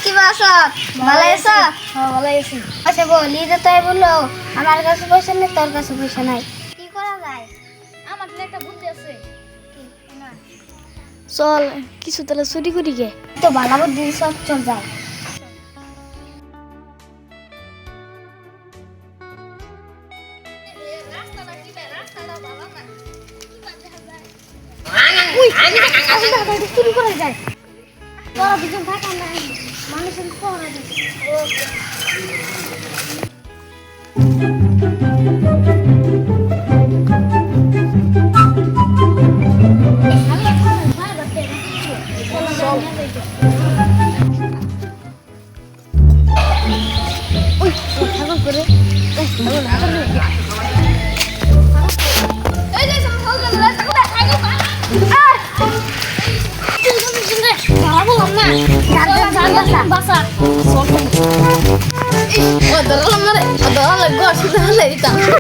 কি বাস ভালো আছো? হ্যাঁ ভালো আছি। আচ্ছা বলি যে তাই বললো আমার কাছে পয়সা নেই, তোর কাছে পয়সা নাই, কি করা যায়? আমার তো একটা বুদ্ধি আছে। না চল কিছু তাহলে চুরি করি গে। তো ভালো বুদ্ধি, সব চল যায়। চুরি করা যায়, তোরা দুজন থাকা না, মানুষের পড়া দিচ্ছে। Adalah lemari, adalah gue sudah lagi tak.